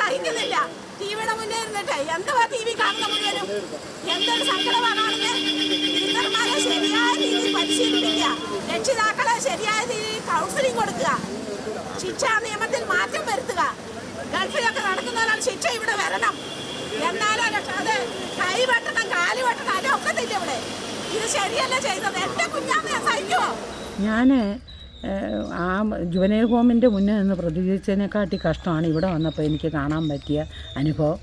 സഹിക്കുന്നില്ല. ടിവിയുടെ മുന്നേ ഇരുന്നിട്ട് എന്തുവാ ടി വി കാണുന്ന മുഴുവനും എന്തൊരു സങ്കടമാണ്. ടീച്ചർമാരെ ശരിയായ രീതിയിൽ പരിശീലിപ്പിക്കുക, രക്ഷിതാക്കളെ ശരിയായ രീതിയിൽ കൗൺസിലിംഗ് കൊടുക്കുക, ശിക്ഷാ നിയമത്തിൽ മാറ്റം വരുത്തുക. ഗൾഫിലൊക്കെ നടക്കുന്നവരാണ് ശിക്ഷ ഇവിടെ വരണം. എന്നാലും അത് കൈ വെട്ടണം, കാല് വെട്ടണം, അതൊക്കത്തില്ല ഇവിടെ. ഇത് ശരിയല്ല ചെയ്തത്. എൻ്റെ കുഞ്ഞാമ്മയെ സഹിക്കുമോ? ഞാൻ ആ ജുവനൈൽ ഹോമിൻ്റെ മുന്നേ നിന്ന് പ്രതികരിച്ചതിനെക്കാട്ടി കഷ്ടമാണ് ഇവിടെ വന്നപ്പോൾ എനിക്ക് കാണാൻ പറ്റിയ അനുഭവം.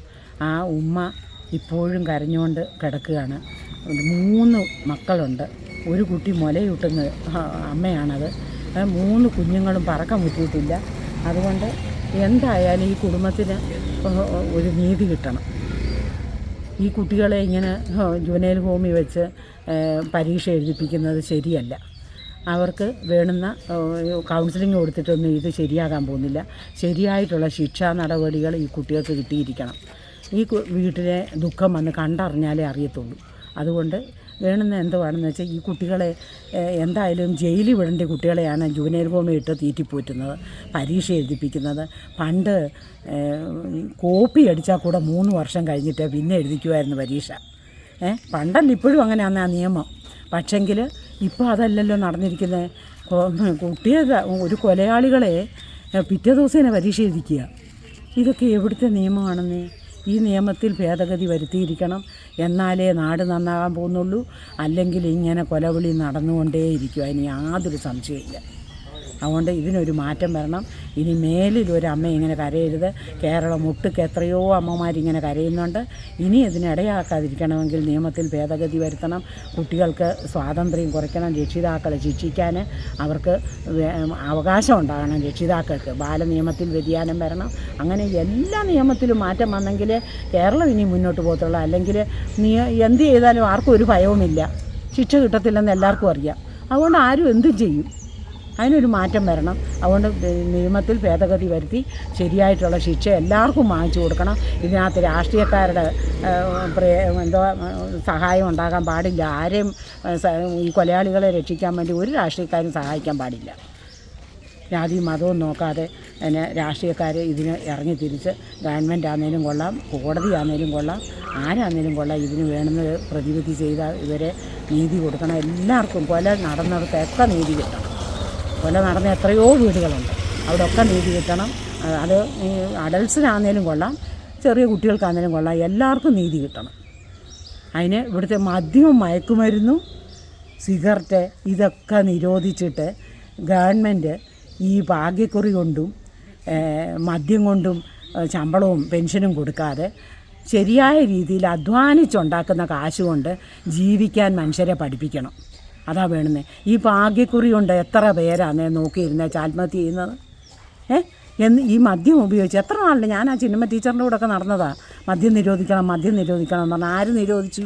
ആ ഉമ്മ ഇപ്പോഴും കരഞ്ഞുകൊണ്ട് കിടക്കുകയാണ്. 3 മക്കളുണ്ട്. ഒരു കുട്ടി മുലയൂട്ടുന്ന അമ്മയാണത്. 3 കുഞ്ഞുങ്ങളും പറക്കം മുറ്റിയിട്ടില്ല. അതുകൊണ്ട് എന്തായാലും ഈ കുടുംബത്തിന് ഒരു നീതി കിട്ടണം. ഈ കുട്ടികളെ ഇങ്ങനെ ജുവനൈൽ ഹോമിൽ വെച്ച് പരീക്ഷ എഴുതിപ്പിക്കുന്നത് ശരിയല്ല. അവർക്ക് വേണ്ടുന്ന കൗൺസിലിംഗ് കൊടുത്തിട്ടൊന്നും ഇത് ശരിയാകാൻ പോകുന്നില്ല. ശരിയായിട്ടുള്ള ശിക്ഷാ നടപടികൾ ഈ കുട്ടികൾക്ക് കിട്ടിയിരിക്കണം. ഈ വീട്ടിലെ ദുഃഖം വന്ന് കണ്ടറിഞ്ഞാലേ അറിയത്തുള്ളൂ. അതുകൊണ്ട് വേണമെന്ന് എന്തുവാണെന്ന് വെച്ചാൽ ഈ കുട്ടികളെ എന്തായാലും ജയിലിൽ വിടേണ്ട കുട്ടികളെയാണ് ജുവനൈൽ ഹോമിൽ ഇട്ട് തീറ്റിപ്പോറ്റുന്നത്, പരീക്ഷ എഴുതിപ്പിക്കുന്നത്. പണ്ട് കോപ്പി അടിച്ചാൽ കൂടെ 3 വർഷം കഴിഞ്ഞിട്ട് പിന്നെ എഴുതിക്കുമായിരുന്നു പരീക്ഷ. പണ്ടല്ല, ഇപ്പോഴും അങ്ങനെയാണ് ആ നിയമം. പക്ഷെങ്കിൽ ഇപ്പോൾ അതല്ലല്ലോ നടന്നിരിക്കുന്നത്. കുട്ടിയെ ഒരു കൊലയാളികളെ പിറ്റേ ദിവസം തന്നെ പരീക്ഷ എഴുതിക്കുക. ഇതൊക്കെ എവിടുത്തെ നിയമമാണെന്ന്? ഈ നിയമത്തിൽ ഭേദഗതി വരുത്തിയിരിക്കണം. എന്നാലേ നാട് നന്നാകാൻ പോകുന്നുള്ളൂ. അല്ലെങ്കിൽ ഇങ്ങനെ കൊലവിളി നടന്നുകൊണ്ടേയിരിക്കും. അതിന് യാതൊരു സംശയമില്ല. അതുകൊണ്ട് ഇതിനൊരു മാറ്റം വരണം. ഇനി മേലിൽ ഒരു അമ്മ ഇങ്ങനെ കരയരുത്. കേരളം ഒട്ടുക്ക് എത്രയോ അമ്മമാരിങ്ങനെ കരയുന്നുണ്ട്. ഇനി ഇതിനിടയാക്കാതിരിക്കണമെങ്കിൽ നിയമത്തിൽ ഭേദഗതി വരുത്തണം. കുട്ടികൾക്ക് സ്വാതന്ത്ര്യം കുറയ്ക്കണം. രക്ഷിതാക്കളെ ശിക്ഷിക്കാൻ അവർക്ക് അവകാശം ഉണ്ടാകണം. രക്ഷിതാക്കൾക്ക് ബാലനിയമത്തിൽ വ്യതിയാനം വരണം. അങ്ങനെ എല്ലാ നിയമത്തിലും മാറ്റം വന്നെങ്കിൽ കേരളം ഇനി മുന്നോട്ട് പോകത്തുള്ളൂ. അല്ലെങ്കിൽ എന്ത് ചെയ്താലും ആർക്കും ഒരു ഭയവുമില്ല. ശിക്ഷ കിട്ടത്തില്ലെന്ന് എല്ലാവർക്കും അറിയാം. അതുകൊണ്ട് ആരും എന്തും ചെയ്യും. അതിനൊരു മാറ്റം വരണം. അതുകൊണ്ട് നിയമത്തിൽ ഭേദഗതി വരുത്തി ശരിയായിട്ടുള്ള ശിക്ഷ എല്ലാവർക്കും വാങ്ങിച്ചു കൊടുക്കണം. ഇതിനകത്ത് രാഷ്ട്രീയക്കാരുടെ സഹായം ഉണ്ടാകാൻ പാടില്ല. ആരെയും ഈ കൊലയാളികളെ രക്ഷിക്കാൻ വേണ്ടി ഒരു രാഷ്ട്രീയക്കാരും സഹായിക്കാൻ പാടില്ല. ജാതിയും മതവും നോക്കാതെ രാഷ്ട്രീയക്കാർ ഇതിന് ഇറങ്ങി തിരിച്ച് ഗവൺമെൻറ് ആണെങ്കിലും കൊള്ളാം, കോടതി ആണെങ്കിലും കൊള്ളാം, ആരാണെങ്കിലും കൊള്ളാം, ഇതിന് വേണമെന്ന് പ്രതിവിധി ചെയ്താൽ ഇവരെ നീതി കൊടുക്കണം. എല്ലാവർക്കും കൊല നടന്നിടത്തൊക്കെ നീതി കിട്ടണം. കൊല നടന്ന എത്രയോ വീടുകളുണ്ട്, അവിടെയൊക്കെ നീതി കിട്ടണം. അത് അഡൽട്സിനാണെങ്കിലും കൊള്ളാം, ചെറിയ കുട്ടികൾക്കാണെങ്കിലും കൊള്ളാം, എല്ലാവർക്കും നീതി കിട്ടണം. അതിന് ഇവിടുത്തെ മദ്യവും മയക്കുമരുന്നും സിഗരറ്റ് ഇതൊക്കെ നിരോധിച്ചിട്ട് ഗവൺമെൻറ് ഈ ഭാഗ്യക്കുറി കൊണ്ടും മദ്യം കൊണ്ടും ശമ്പളവും പെൻഷനും കൊടുക്കാതെ ശരിയായ രീതിയിൽ അധ്വാനിച്ചുണ്ടാക്കുന്ന കാശ് കൊണ്ട് ജീവിക്കാൻ മനുഷ്യരെ പഠിപ്പിക്കണം. അതാ വേണമെന്നേ. ഈ ഭാഗ്യക്കുറി കൊണ്ട് എത്ര പേരാണ് നോക്കിയിരുന്നത് ആത്മഹത്യ ചെയ്യുന്നത്? ഈ മദ്യം ഉപയോഗിച്ച് എത്ര നാളുണ്ട്? ഞാൻ ആ ചിന്നമ്മ ടീച്ചറിൻ്റെ കൂടെ ഒക്കെ നടന്നതാണ്. മദ്യം നിരോധിക്കണം, മദ്യം നിരോധിക്കണം എന്ന് പറഞ്ഞാൽ ആര് നിരോധിച്ചു?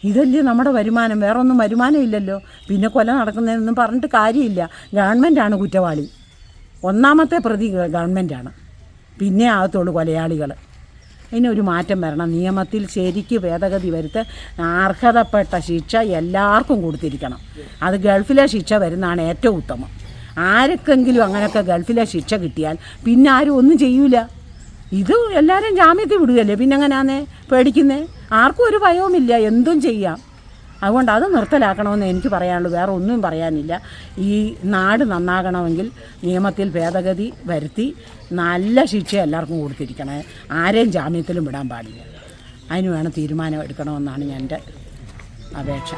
ഇതല്ലേ നമ്മുടെ വരുമാനം. വേറെ ഒന്നും വരുമാനം ഇല്ലല്ലോ. പിന്നെ കൊല നടക്കുന്നതെന്നൊന്നും പറഞ്ഞിട്ട് കാര്യമില്ല. ഗവൺമെൻറ്റാണ് കുറ്റവാളി. ഒന്നാമത്തെ പ്രതി ഗവൺമെൻറ്റാണ്. പിന്നെ ആകത്തുള്ളൂ കൊലയാളികൾ. ഇതിനൊരു മാറ്റം വരണം. നിയമത്തിൽ ശരിക്ക് ഭേദഗതി വരുത്ത്. അർഹതപ്പെട്ട ശിക്ഷ എല്ലാവർക്കും കൊടുത്തിരിക്കണം. അത് ഗൾഫിലെ ശിക്ഷ വരുന്നതാണ് ഏറ്റവും ഉത്തമം. ആർക്കെങ്കിലും അങ്ങനെയൊക്കെ ഗൾഫിലെ ശിക്ഷ കിട്ടിയാൽ പിന്നെ ആരും ഒന്നും ചെയ്യൂല. ഇത് എല്ലാവരും ജാമ്യത്തിൽ വിടുകയല്ലേ, പിന്നെ എങ്ങനെയാന്നേ പേടിക്കുന്നേ? ആർക്കും ഒരു ഭയവുമില്ല, എന്തും ചെയ്യാം. അതുകൊണ്ട് അത് നിർത്തലാക്കണമെന്ന് എനിക്ക് പറയാനുള്ളൂ. വേറെ ഒന്നും പറയാനില്ല. ഈ നാട് നന്നാകണമെങ്കിൽ നിയമത്തിൽ ഭേദഗതി വരുത്തി നല്ല ശിക്ഷ എല്ലാവർക്കും കൊടുത്തിരിക്കണേ. ആരെയും ജാമ്യത്തിലും വിടാൻ പാടില്ല. അതിന് വേണം തീരുമാനം എടുക്കണമെന്നാണ് എൻ്റെ അപേക്ഷ.